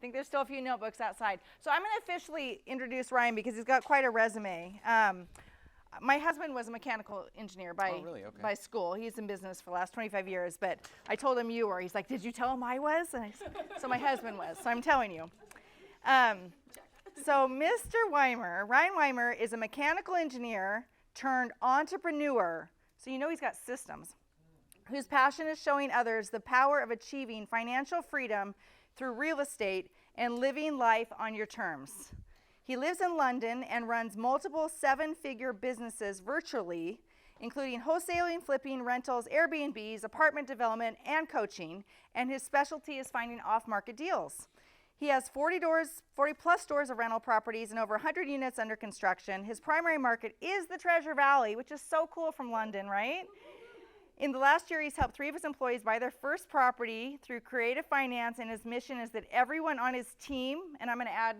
think there's still a few notebooks outside. So I'm going to officially introduce Ryan because he's got quite a resume. My husband was a mechanical engineer by school. He's in business for the last 25 years, but I told him you were. He's like, did you tell him I was? And so my husband was, so I'm telling you. So Mr. Weimer, Ryan Weimer, is a mechanical engineer turned entrepreneur. So you know he's got systems. Whose passion is showing others the power of achieving financial freedom through real estate and living life on your terms. He lives in London and runs multiple seven-figure businesses virtually, including wholesaling, flipping, rentals, Airbnbs, apartment development, and coaching, and his specialty is finding off-market deals. He has 40 plus doors of rental properties and over 100 units under construction. His primary market is the Treasure Valley, which is so cool from London, right? In the last year, he's helped 3 of his employees buy their first property through creative finance, and his mission is that everyone on his team, and I'm going to add,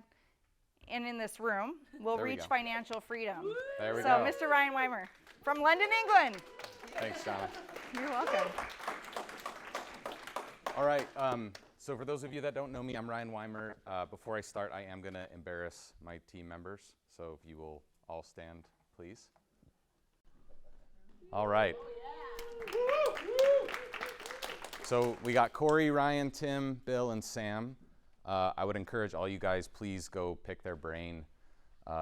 and in this room, will reach financial freedom. There we go. So, Mr. Ryan Weimer, from London, England. Thanks, Donna. You're welcome. All right, so for those of you that don't know me, I'm Ryan Weimer. Before I start, I am going to embarrass my team members, so if you will all stand, please. All right. So we got Corey, Ryan, Tim, Bill, and Sam. I would encourage all you guys, please go pick their brain.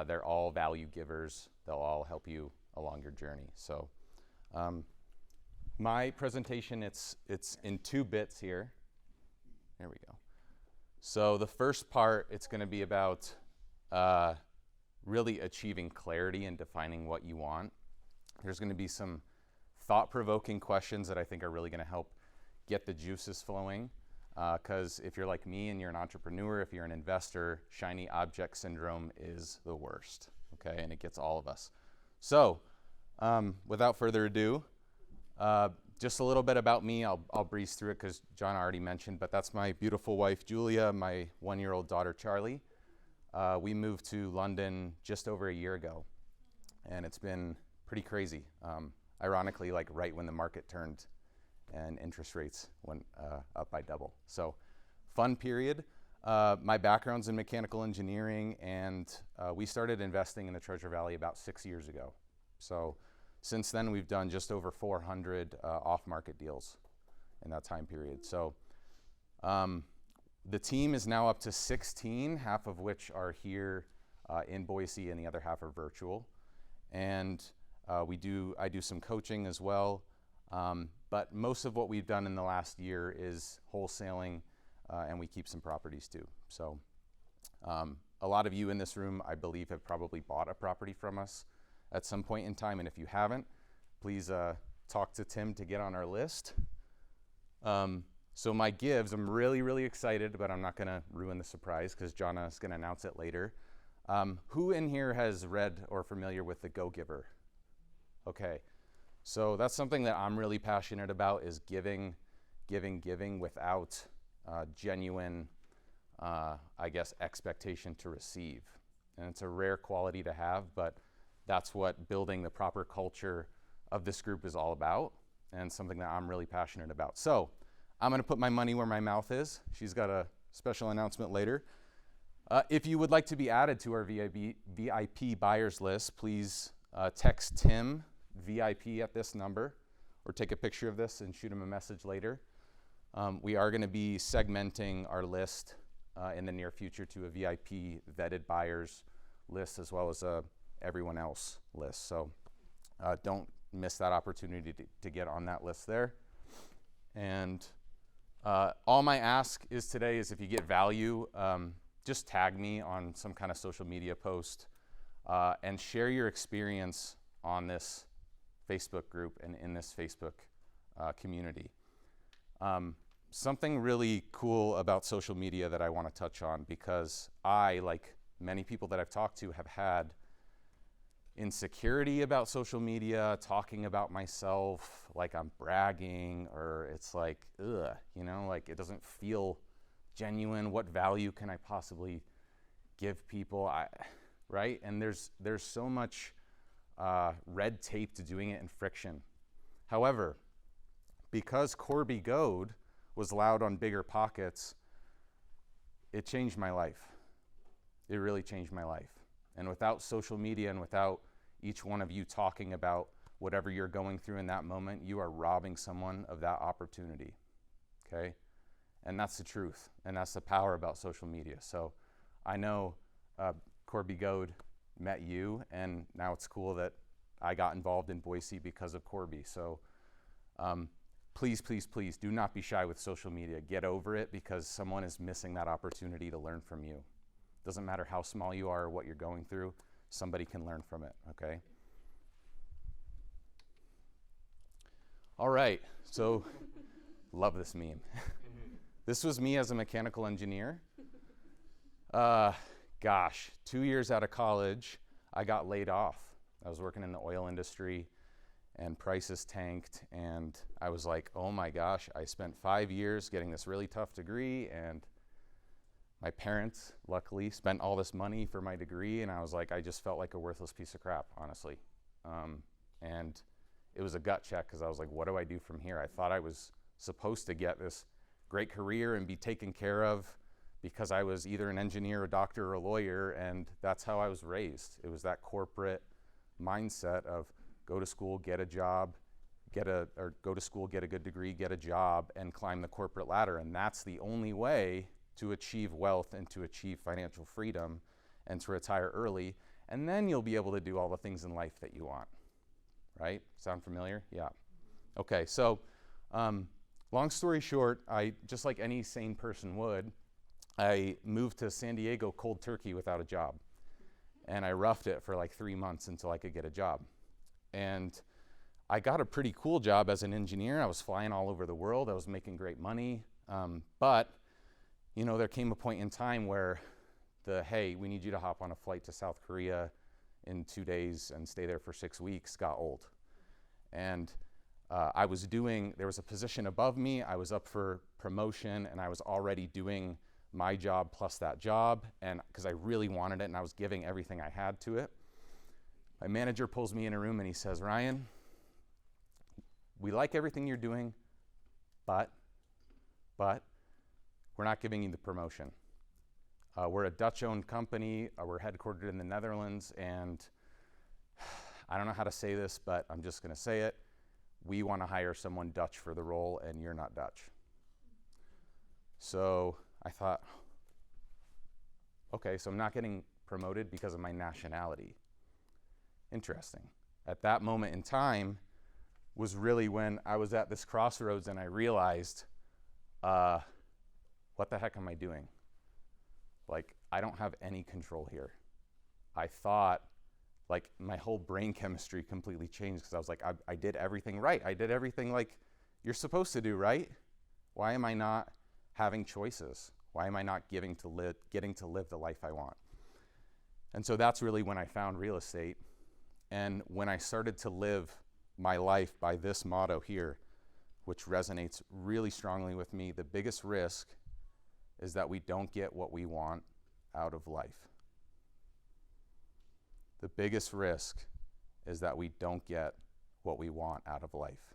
They're all value givers. They'll all help you along your journey. So my presentation, it's in 2 bits here. There we go. So the first part, it's going to be about really achieving clarity and defining what you want. There's going to be some thought-provoking questions that I think are really going to help get the juices flowing. Because if you're like me and you're an entrepreneur, if you're an investor, shiny object syndrome is the worst, okay? And it gets all of us. So without further ado, just a little bit about me. I'll breeze through it because John already mentioned, but that's my beautiful wife, Julia, my 1-year-old daughter, Charlie. We moved to London just over a year ago, and it's been pretty crazy. Ironically, like right when the market turned and interest rates went up by double. So fun period. My background's in mechanical engineering, and we started investing in the Treasure Valley about 6 years ago. So since then, we've done just over 400 off-market deals in that time period. So the team is now up to 16, half of which are here in Boise and the other half are virtual. And I do some coaching as well. But most of what we've done in the last year is wholesaling, and we keep some properties too. So a lot of you in this room, I believe, have probably bought a property from us at some point in time. And if you haven't, please talk to Tim to get on our list. So my gives, I'm really, really excited, but I'm not going to ruin the surprise because Jonna is going to announce it later. Who in here has read or familiar with The Go-Giver? Okay. So that's something that I'm really passionate about, is giving without genuine, I guess, expectation to receive. And it's a rare quality to have, but that's what building the proper culture of this group is all about, and something that I'm really passionate about. So I'm going to put my money where my mouth is. She's got a special announcement later. If you would like to be added to our VIP buyers list, please text Tim VIP at this number, or take a picture of this and shoot him a message later. We are going to be segmenting our list in the near future to a VIP vetted buyers list as well as a everyone else list. So don't miss that opportunity to get on that list there. And all my ask is today is if you get value, just tag me on some kind of social media post and share your experience on this Facebook group and in this Facebook community. Something really cool about social media that I want to touch on, because I, like many people that I've talked to, have had insecurity about social media, talking about myself like I'm bragging, or it's like, ugh, like it doesn't feel genuine. What value can I possibly give people? Right? And there's so much red tape to doing it and friction. However, because Corby Goad was loud on Bigger Pockets, it changed my life. It really changed my life. And without social media and without each one of you talking about whatever you're going through in that moment, you are robbing someone of that opportunity, okay? And that's the truth, and that's the power about social media. So I know Corby Goad met you, and now it's cool that I got involved in Boise because of Corby. So please, please, please do not be shy with social media. Get over it, because someone is missing that opportunity to learn from you. Doesn't matter how small you are or what you're going through, somebody can learn from it, okay? All right, so love this meme. This was me as a mechanical engineer. Gosh, 2 years out of college, I got laid off. I was working in the oil industry, and prices tanked, and I was like, oh my gosh, I spent 5 years getting this really tough degree, and my parents, luckily, spent all this money for my degree, and I was like, I just felt like a worthless piece of crap, honestly. And it was a gut check, because I was like, what do I do from here? I thought I was supposed to get this great career and be taken care of because I was either an engineer, a doctor, or a lawyer, and that's how I was raised. It was that corporate mindset of go to school, get a job, go to school, get a good degree, get a job, and climb the corporate ladder. And that's the only way to achieve wealth and to achieve financial freedom and to retire early. And then you'll be able to do all the things in life that you want, right? Sound familiar? Yeah. Okay, so long story short, just like any sane person would, I moved to San Diego cold turkey without a job. And I roughed it for like 3 months until I could get a job. And I got a pretty cool job as an engineer. I was flying all over the world. I was making great money. But, you know, there came a point in time where hey, we need you to hop on a flight to South Korea in 2 days and stay there for 6 weeks got old. And there was a position above me. I was up for promotion, and I was already doing my job plus that job, and because I really wanted it and I was giving everything I had to it. My manager pulls me in a room and he says, Ryan, we like everything you're doing, but we're not giving you the promotion. We're a Dutch-owned company. We're headquartered in the Netherlands, and I don't know how to say this, but I'm just going to say it. We want to hire someone Dutch for the role, and you're not Dutch. So I thought, okay, so I'm not getting promoted because of my nationality. Interesting. At that moment in time was really when I was at this crossroads and I realized, what the heck am I doing? Like, I don't have any control here. I thought, like, my whole brain chemistry completely changed, because I was like, I did everything right. I did everything like you're supposed to do, right? Why am I not having choices? Why am I not getting to live the life I want? And so that's really when I found real estate. And when I started to live my life by this motto here, which resonates really strongly with me, the biggest risk is that we don't get what we want out of life. The biggest risk is that we don't get what we want out of life.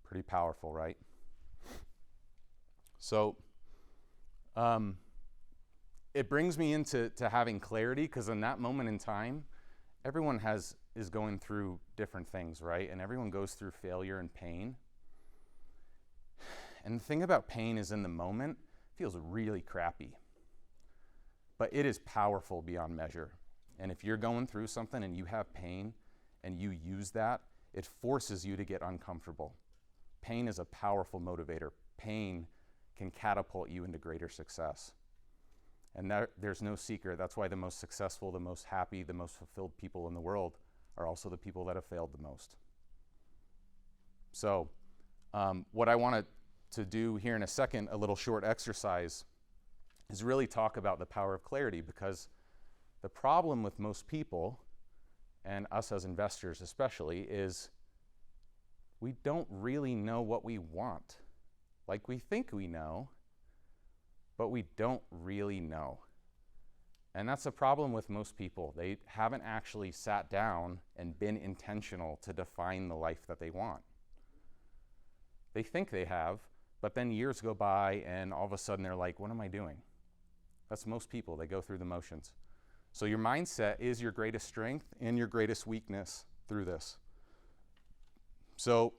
Pretty powerful, right? So it brings me into having clarity, because in that moment in time, everyone is going through different things, right? And everyone goes through failure and pain. And the thing about pain is, in the moment, it feels really crappy. But it is powerful beyond measure. And if you're going through something and you have pain and you use that, it forces you to get uncomfortable. Pain is a powerful motivator. Pain can catapult you into greater success. And there's no secret. That's why the most successful, the most happy, the most fulfilled people in the world are also the people that have failed the most. So what I want to do here in a second, a little short exercise, is really talk about the power of clarity, because the problem with most people, and us as investors especially, is we don't really know what we want. Like, we think we know, but we don't really know. And that's a problem with most people. They haven't actually sat down and been intentional to define the life that they want. They think they have, But then years go by and all of a sudden they're like, what am I doing? That's most people, they go through the motions. So your mindset is your greatest strength and your greatest weakness through this. So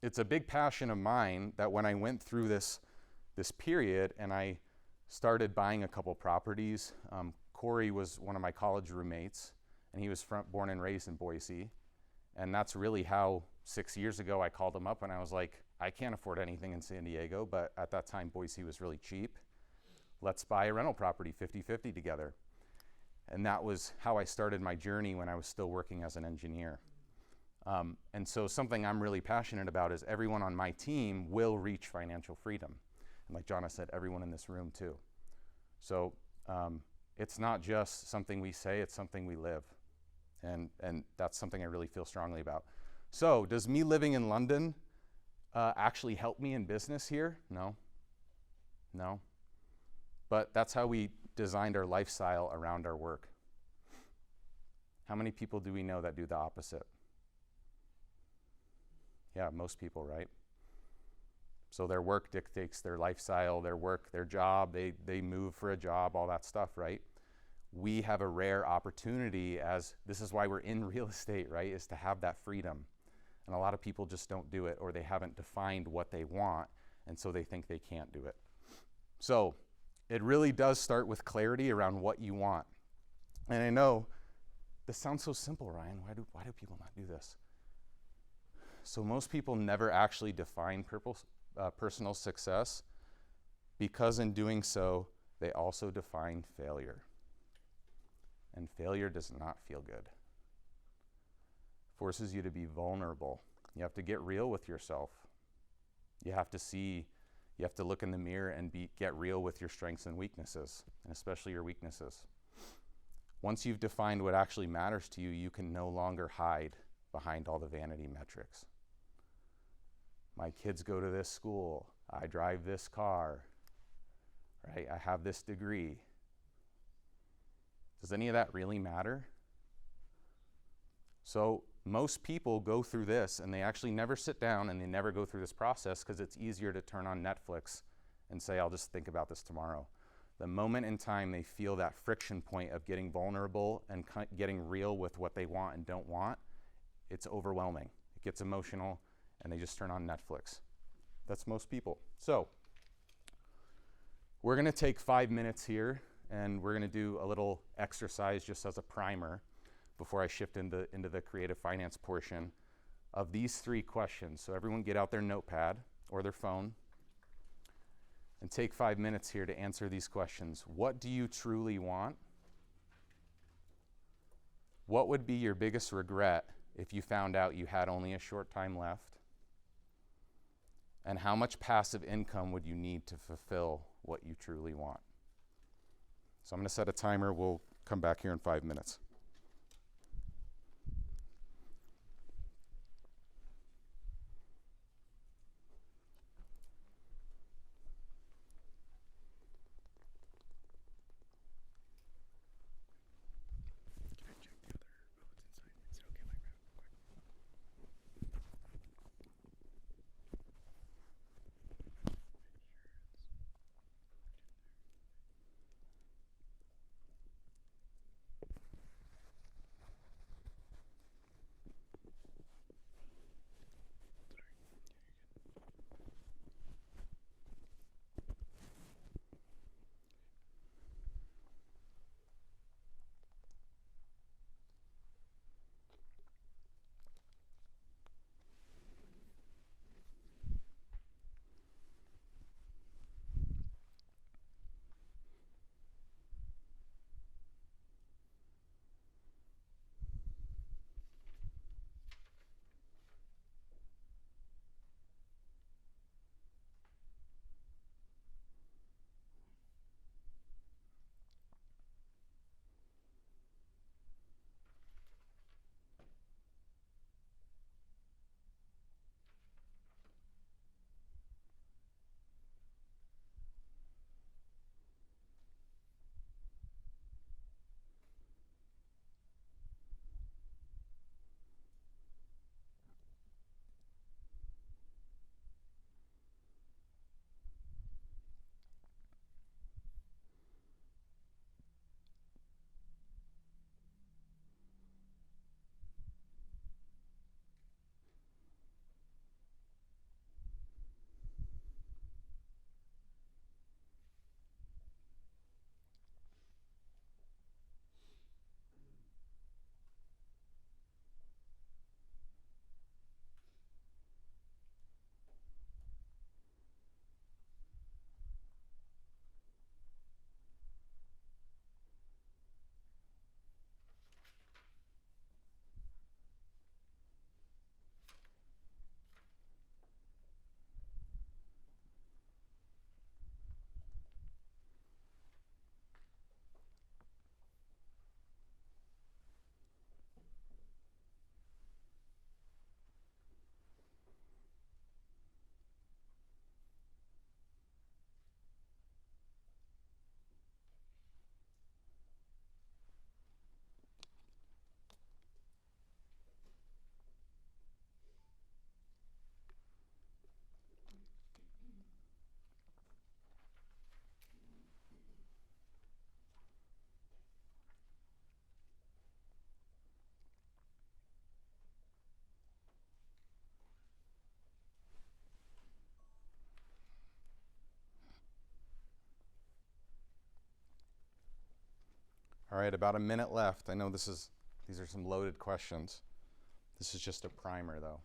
it's a big passion of mine that when I went through this period and I started buying a couple properties, Corey was one of my college roommates, and he was born and raised in Boise. And that's really how 6 years ago I called him up and I was like, I can't afford anything in San Diego, but at that time Boise was really cheap. Let's buy a rental property 50-50 together. And that was how I started my journey when I was still working as an engineer. And so something I'm really passionate about is everyone on my team will reach financial freedom. And like Jonna said, everyone in this room too. So it's not just something we say, it's something we live. And that's something I really feel strongly about. So does me living in London actually help me in business here? No. But that's how we designed our lifestyle around our work. How many people do we know that do the opposite? Yeah, most people, right? So their work dictates their lifestyle, their work, their job, they move for a job, all that stuff, right? We have a rare opportunity, as this is why we're in real estate, right, is to have that freedom. And a lot of people just don't do it, or they haven't defined what they want, and so they think they can't do it. So it really does start with clarity around what you want. And I know this sounds so simple, Ryan. Why do people not do this? So most people never actually define personal success, because in doing so, they also define failure. And failure does not feel good. Forces you to be vulnerable. You have to get real with yourself. You have to look in the mirror and get real with your strengths and weaknesses, and especially your weaknesses. Once you've defined what actually matters to you, you can no longer hide behind all the vanity metrics. My kids go to this school. I drive this car. Right? I have this degree. Does any of that really matter? So most people go through this and they actually never sit down and they never go through this process because it's easier to turn on Netflix and say, I'll just think about this tomorrow. The moment in time they feel that friction point of getting vulnerable and getting real with what they want and don't want, it's overwhelming. It gets emotional and they just turn on Netflix. That's most people. So we're going to take 5 minutes here and we're going to do a little exercise just as a primer before I shift into the creative finance portion of these 3 questions. So everyone get out their notepad or their phone and take 5 minutes here to answer these questions. What do you truly want? What would be your biggest regret if you found out you had only a short time left? And how much passive income would you need to fulfill what you truly want? So I'm going to set a timer. We'll come back here in 5 minutes. All right, about a minute left. I know these are some loaded questions. This is just a primer, though.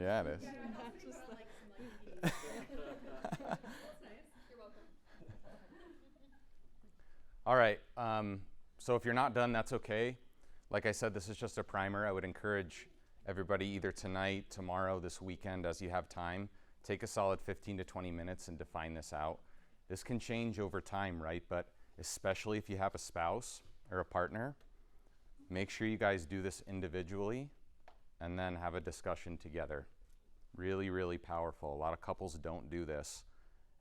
Yeah, it is. All right, so if you're not done, that's okay. Like I said, this is just a primer. I would encourage everybody either tonight, tomorrow, this weekend, as you have time, take a solid 15 to 20 minutes and define this out. This can change over time, right? But especially if you have a spouse or a partner, make sure you guys do this individually and then have a discussion together. Really, really powerful. A lot of couples don't do this,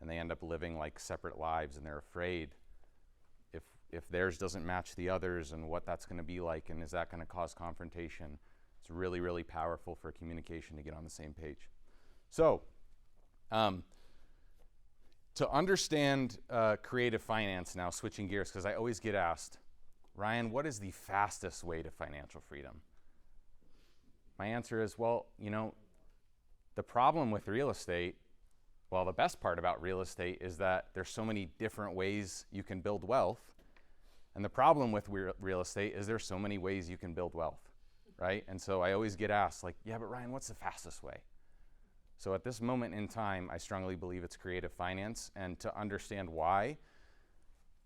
and they end up living like separate lives, and they're afraid if theirs doesn't match the others and what that's going to be like, and is that going to cause confrontation. It's really, really powerful for communication to get on the same page. So, to understand creative finance now, switching gears, because I always get asked, Ryan, what is the fastest way to financial freedom? My answer is, well, the problem with real estate, well, the best part about real estate is that there's so many different ways you can build wealth. And the problem with real estate is there's so many ways you can build wealth, right? And so I always get asked, like, yeah, but Ryan, what's the fastest way? So at this moment in time, I strongly believe it's creative finance. And to understand why,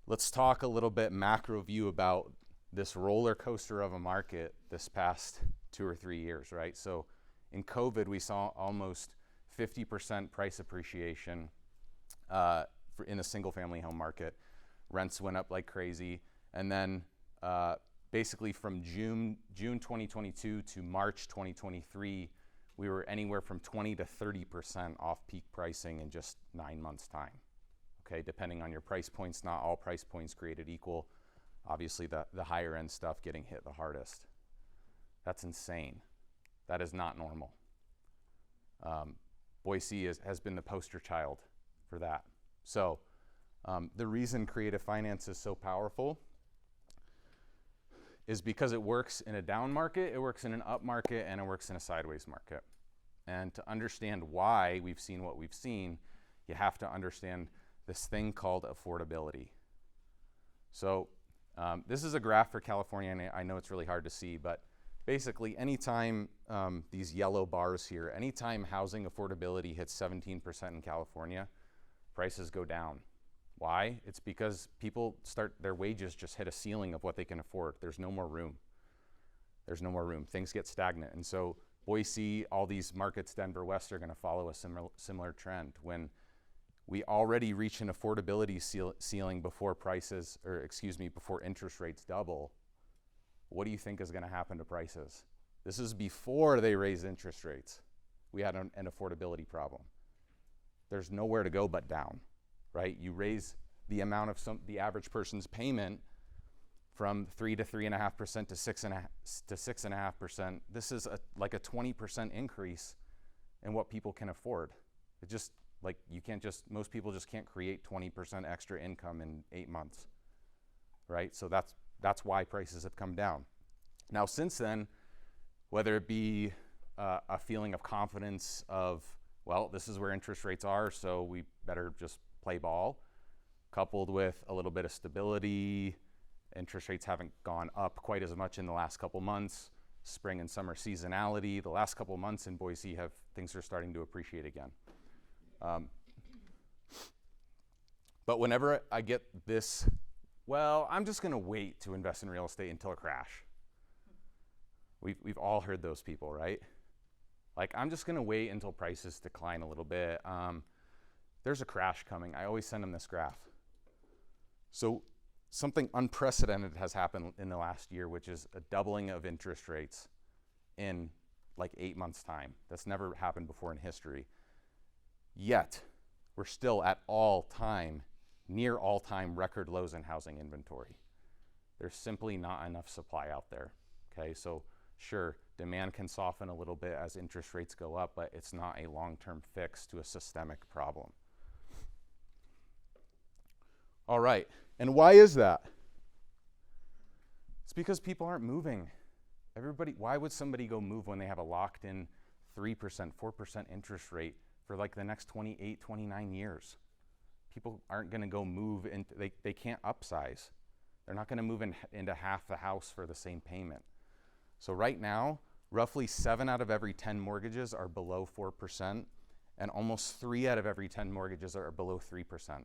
let's talk a little bit macro view about this roller coaster of a market this past 2 or 3 years, right? So in COVID, we saw almost 50% price appreciation in the single family home market. Rents went up like crazy. And then basically from June 2022 to March 2023, we were anywhere from 20 to 30% off peak pricing in just 9 months' time. Okay, depending on your price points, not all price points created equal. Obviously, the higher end stuff getting hit the hardest. That's insane. That is not normal. Boise has been the poster child for that. So the reason creative finance is so powerful is because it works in a down market, it works in an up market, and it works in a sideways market. And to understand why we've seen what we've seen, you have to understand this thing called affordability. So this is a graph for California, and I know it's really hard to see, but basically anytime these yellow bars here, anytime housing affordability hits 17% in California, prices go down. Why? It's because their wages just hit a ceiling of what they can afford. There's no more room. Things get stagnant. And so Boise, all these markets, Denver West, are going to follow a similar trend. When we already reach an affordability ceiling before before interest rates double, what do you think is going to happen to prices? This is before they raise interest rates. We had an affordability problem. There's nowhere to go but down, right? You raise the amount of the average person's payment from 3 to 3.5% to 6.5%. This is like a 20% increase in what people can afford. It just most people just can't create 20% extra income in 8 months, right? So that's why prices have come down. Now, since then, whether it be a feeling of confidence of, well, this is where interest rates are, so we better just play ball, coupled with a little bit of stability, interest rates haven't gone up quite as much in the last couple months, spring and summer seasonality, the last couple months in Boise things are starting to appreciate again. But whenever I get this, well, I'm just going to wait to invest in real estate until a crash. We've all heard those people, right? Like, I'm just going to wait until prices decline a little bit. There's a crash coming. I always send them this graph. So something unprecedented has happened in the last year, which is a doubling of interest rates in like 8 months' time. That's never happened before in history. Yet, we're still at near all-time record lows in housing inventory. There's simply not enough supply out there. Okay, so sure, demand can soften a little bit as interest rates go up, but it's not a long-term fix to a systemic problem. All right, and why is that? It's because people aren't moving. Why would somebody go move when they have a locked-in 3%, 4% interest rate for like the next 28, 29 years? People aren't going to go move, and they can't upsize. They're not going to move into half the house for the same payment. So right now, roughly 7 out of every 10 mortgages are below 4%, and almost 3 out of every 10 mortgages are below 3%.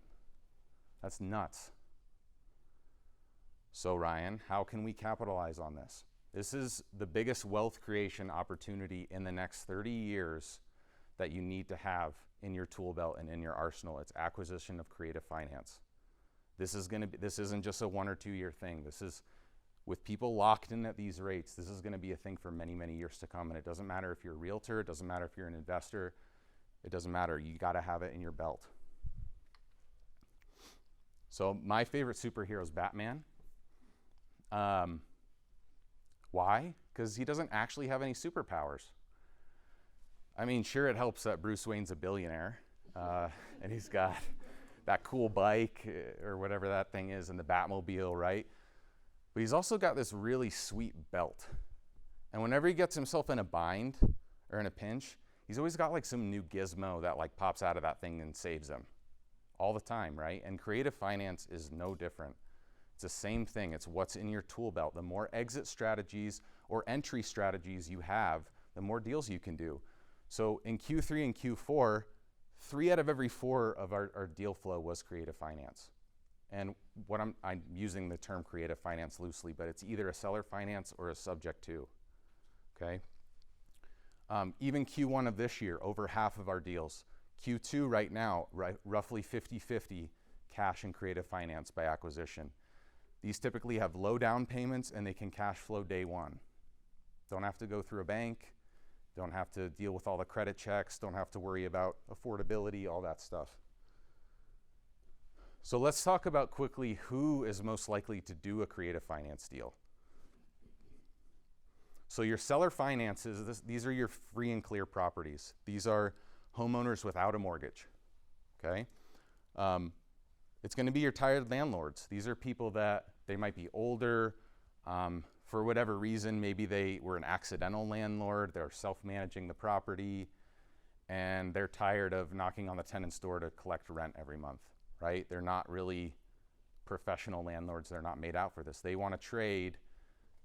That's nuts. So Ryan, how can we capitalize on this? This is the biggest wealth creation opportunity in the next 30 years that you need to have in your tool belt and in your arsenal. It's acquisition of creative finance. This isn't just a 1 or 2 year thing. This is, with people locked in at these rates, this is going to be a thing for many, many years to come. And it doesn't matter if you're a realtor, it doesn't matter if you're an investor, it doesn't matter. You got to have it in your belt. So my favorite superhero is Batman. Why? Because he doesn't actually have any superpowers. I mean, sure, it helps that Bruce Wayne's a billionaire, and he's got that cool bike or whatever that thing is, and the Batmobile, right? But he's also got this really sweet belt. And whenever he gets himself in a bind or in a pinch, he's always got like some new gizmo that like pops out of that thing and saves him all the time, right? And creative finance is no different. It's the same thing. It's what's in your tool belt. The more exit strategies or entry strategies you have, the more deals you can do. So in Q3 and Q4, 3 out of every 4 of our deal flow was creative finance. And what I'm using the term creative finance loosely, but it's either a seller finance or a subject to, okay? Even Q1 of this year, over half of our deals. Q2 right now, roughly 50-50 cash and creative finance by acquisition. These typically have low down payments and they can cash flow day one. Don't have to go through a bank, don't have to deal with all the credit checks, don't have to worry about affordability, all that stuff. So let's talk about quickly who is most likely to do a creative finance deal. So your seller finances, these are your free and clear properties. These are homeowners without a mortgage, okay? It's gonna be your tired landlords. These are people that they might be older, for whatever reason, maybe they were an accidental landlord, they're self-managing the property, and they're tired of knocking on the tenant's door to collect rent every month, right? They're not really professional landlords, they're not made out for this. They wanna trade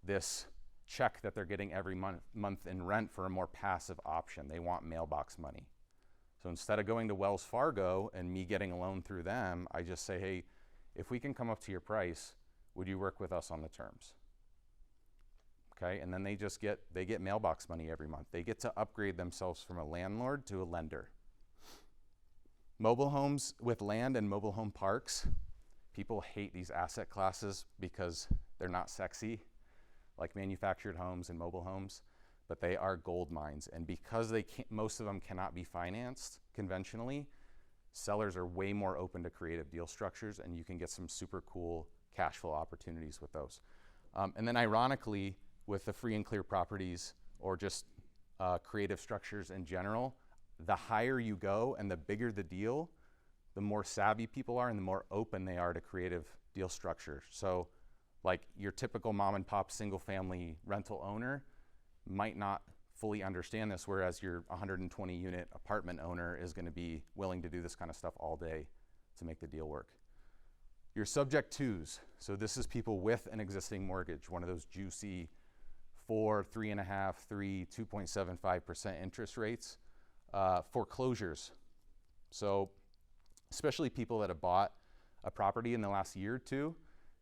this check that they're getting every month in rent for a more passive option. They want mailbox money. So instead of going to Wells Fargo and me getting a loan through them, I just say, hey, if we can come up to your price, would you work with us on the terms? Okay, and then they get mailbox money every month. They get to upgrade themselves from a landlord to a lender. Mobile homes with land and mobile home parks, people hate these asset classes because they're not sexy, like manufactured homes and mobile homes, but they are gold mines. And because most of them cannot be financed conventionally, sellers are way more open to creative deal structures, and you can get some super cool cash flow opportunities with those. And then ironically, with the free and clear properties or just creative structures in general, the higher you go and the bigger the deal, the more savvy people are and the more open they are to creative deal structure. So like your typical mom and pop single family rental owner might not fully understand this, whereas your 120 unit apartment owner is going to be willing to do this kind of stuff all day to make the deal work. Your subject twos, so this is people with an existing mortgage, one of those juicy 4, 3.5, 3, 2.75% interest rates. Foreclosures, so especially people that have bought a property in the last year or two,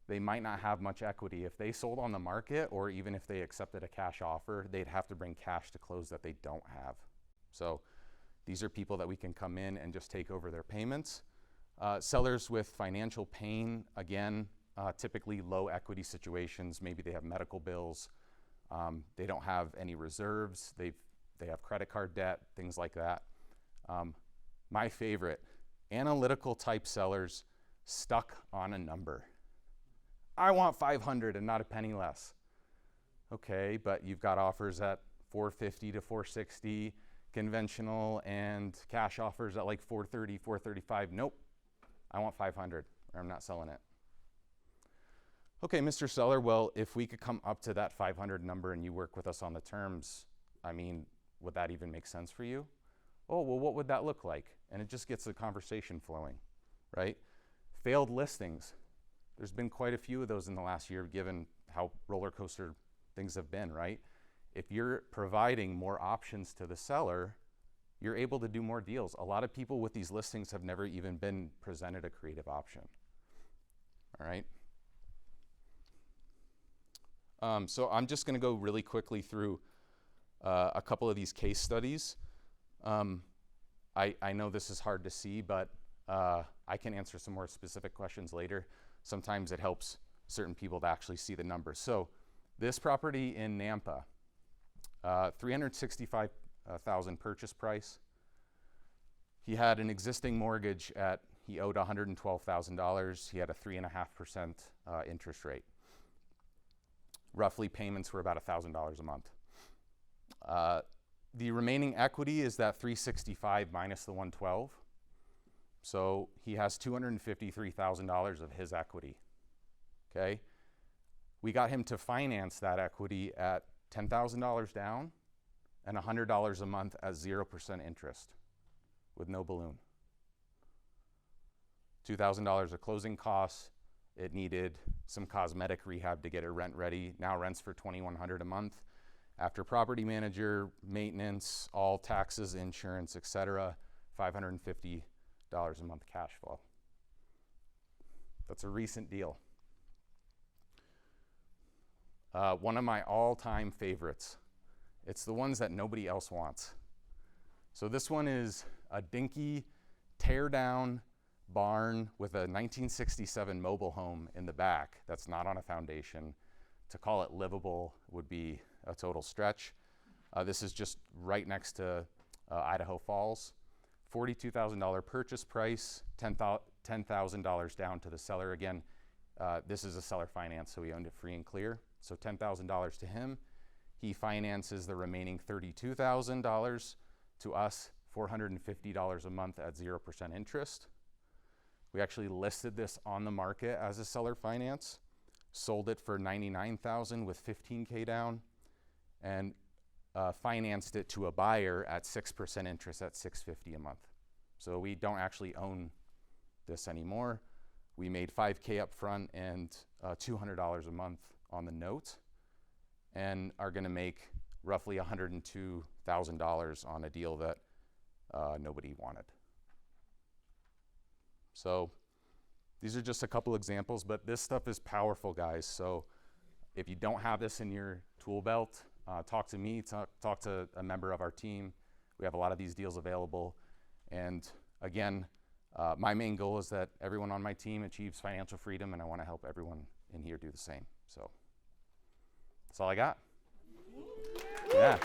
they might not have much equity. If they sold on the market, or even if they accepted a cash offer, they'd have to bring cash to close that they don't have. So these are people that we can come in and just take over their payments. Sellers with financial pain, again, typically low equity situations. Maybe they have medical bills. They don't have any reserves. They have credit card debt, things like that. My favorite, analytical type sellers stuck on a number. I want 500 and not a penny less. Okay, but you've got offers at 450 to 460, conventional and cash offers at like 430, 435. Nope, I want 500 or I'm not selling it. Okay, Mr. Seller, well, if we could come up to that 500 number and you work with us on the terms, I mean, would that even make sense for you? Oh, well, what would that look like? And it just gets the conversation flowing, right? Failed listings. There's been quite a few of those in the last year given how roller coaster things have been, right? If you're providing more options to the seller, you're able to do more deals. A lot of people with these listings have never even been presented a creative option, all right? So I'm just gonna go really quickly through a couple of these case studies. I know this is hard to see, but I can answer some more specific questions later. Sometimes it helps certain people to actually see the numbers. So this property in Nampa, $365,000 purchase price. He had an existing mortgage he owed $112,000. He had a 3.5% interest rate. Roughly payments were about $1,000 a month. The remaining equity is that 365 minus the 112. So he has $253,000 of his equity, okay? We got him to finance that equity at $10,000 down and $100 a month at 0% interest with no balloon. $2,000 of closing costs. It needed some cosmetic rehab to get it rent ready. Now rents for $2,100 a month. After property manager, maintenance, all taxes, insurance, etc., $550 a month cash flow. That's a recent deal. One of my all-time favorites. It's the ones that nobody else wants. So this one is a dinky, tear-down barn with a 1967 mobile home in the back that's not on a foundation. To call it livable would be a total stretch. This is just right next to Idaho Falls. $42,000 purchase price, $10,000 down to the seller. Again, this is a seller finance, so he owned it free and clear. So $10,000 to him. He finances the remaining $32,000 to us, $450 a month at 0% interest. We actually listed this on the market as a seller finance, sold it for $99,000 with $15K down, and financed it to a buyer at 6% interest at $650 a month. So we don't actually own this anymore. We made $5K up front and $200 a month on the note, and are gonna make roughly $102,000 on a deal that nobody wanted. So these are just a couple examples, but this stuff is powerful, guys. So if you don't have this in your tool belt, talk to me, talk to a member of our team. We have a lot of these deals available. And again, my main goal is that everyone on my team achieves financial freedom, and I want to help everyone in here do the same. So that's all I got. Yeah.